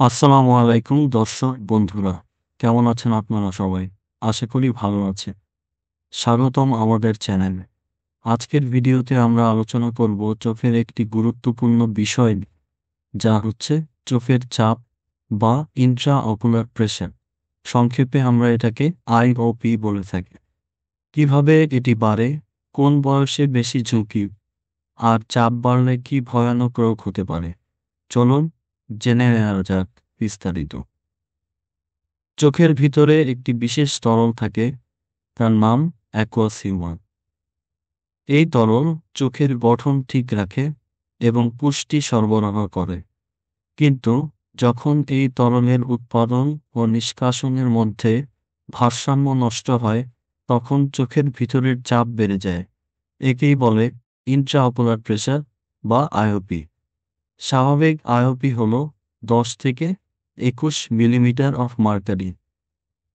আসসালামু আলাইকুম দর্শক বন্ধুরা, কেমন আছেন আপনারা সবাই? আশা করি ভালো আছেন। স্বাগতম আমাদের চ্যানেলে। আজকের ভিডিওতে আমরা আলোচনা করব চোখের একটি গুরুত্বপূর্ণ বিষয় নিয়ে, যা হচ্ছে চোখের চাপ বা ইন্ট্রা অকুলার প্রেশার। সংক্ষেপে আমরা এটাকে আইওপি বলে থাকি। কিভাবে এটি বাড়ে, কোন বয়সে বেশি ঝুঁকি, আর চাপ বাড়লে কি ভয়ানক রোগ হতে পারে, চলুন জেনে নেওয়া যাক বিস্তারিত। চোখের ভিতরে একটি বিশেষ তরল থাকে, তার নাম অ্যাকুয়াস হিউমার। এই তরল চোখের গঠন ঠিক রাখে এবং পুষ্টি সরবরাহ করে। কিন্তু যখন এই তরলের উৎপাদন ও নিষ্কাশনের মধ্যে ভারসাম্য নষ্ট হয়, তখন চোখের ভিতরের চাপ বেড়ে যায়। একেই বলে ইন্ট্রাঅকুলার প্রেশার বা আইওপি। স্বাভাবিক আইওপি হল 10 থেকে 21 মিলিমিটার অফ মার্কারি।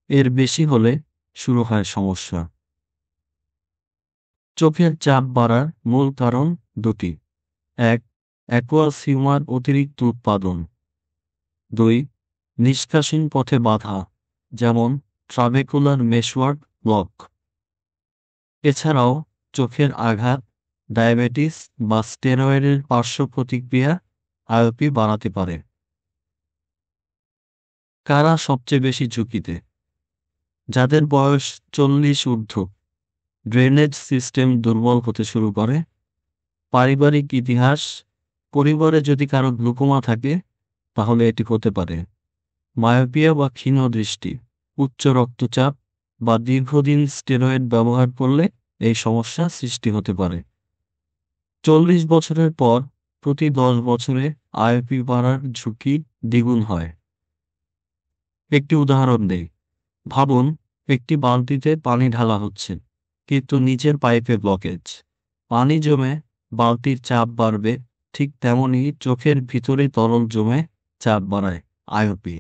এর বেশি হলে শুরু হয় সমস্যা। চোখের চাপ বাড়ার মূল কারণ দুটি: এক, অ্যাকুয়াস হিউমার অতিরিক্ত উৎপাদন; দুই, নিষ্কাশন পথে বাধা, যেমন ট্রাবেকুলার মেশওয়ার্ক ব্লক। এছাড়াও চোখের আঘাত, ডায়াবেটিস বা স্টেরয়েডের পার্শ্ব প্রতিক্রিয়া আইওপি বাড়াতে পারে। কারা সবচেয়ে বেশি ঝুঁকিতে? যাদের বয়স 40 ঊর্ধ্ব, ড্রেনেজ সিস্টেম দুর্বল হতে শুরু করে, পারিবারিক ইতিহাস, পরিবারে যদি কারো গ্লুকোমা থাকে তাহলে এটি হতে পারে। মায়োপিয়া বা ক্ষীণ দৃষ্টি, উচ্চ রক্তচাপ বা দীর্ঘদিন স্টেরয়েড ব্যবহার করলে এই সমস্যা সৃষ্টি হতে পারে। 40 বছরের পর প্রতি 10 বছরে আইওপি বাড়ার ঝুঁকি দ্বিগুণ হয়। একটি উদাহরণ দেই। ভাবুন, একটি বালতিতে পানি ঢালা হচ্ছে, কিন্তু নিচের পাইপে ব্লকেজ। পানি জমে বালতির চাপ বাড়বে, ঠিক তেমনই চোখের ভিতরে তরল জমে চাপ বাড়ায় আইওপি।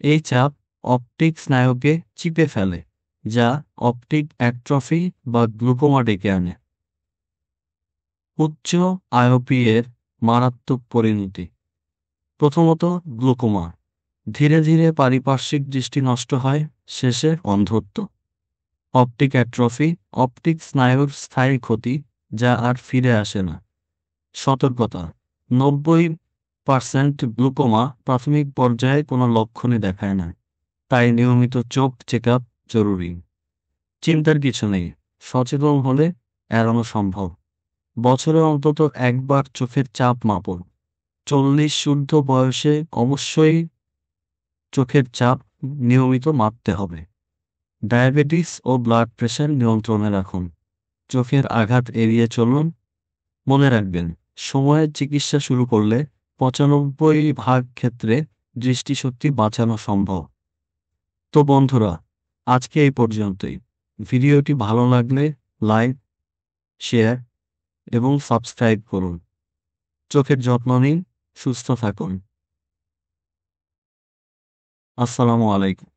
এই চাপ অপটিক স্নায়ুকে চিপে ফেলে, যা অপটিক অ্যাট্রফি বা গ্লুকোমা ডেকে আনে। উচ্চ আইওপি এর মারাত্মক পরিণতি: প্রথমত, গ্লুকোমা। ধীরে ধীরে পারিপার্শ্বিক দৃষ্টি নষ্ট হয়, শেষে অন্ধত্ব। অপটিক অ্যাট্রফি, অপটিক স্নায়ুর স্থায়ী ক্ষতি, যা আর ফিরে আসে না। সতর্কতা: 90% গ্লুকোমা প্রাথমিক পর্যায়ে কোনো লক্ষণই দেখায় না, তাই নিয়মিত চোখ চেকআপ জরুরি। চিন্তার কিছু নেই, সচেতন হলে এড়ানো সম্ভব। বছরে অন্তত একবার চোখের চাপ মাপুন। 40 ঊর্ধ্ব বয়সে অবশ্যই চোখের চাপ নিয়মিত মাপতে হবে। ডায়াবেটিস ও ব্লাড প্রেশার নিয়ন্ত্রণে রাখুন। চোখের আঘাত এড়িয়ে চলুন। মনে রাখবেন, সময়ে চিকিৎসা শুরু করলে 95% ক্ষেত্রে দৃষ্টিশক্তি বাঁচানো সম্ভব। তো বন্ধুরা, আজকে এই পর্যন্তই। ভিডিওটি ভালো লাগলে লাইক, শেয়ার এবং সাবস্ক্রাইব করুন। চোখের যত্ন নিন, সুস্থ থাকুন। আসসালামু আলাইকুম।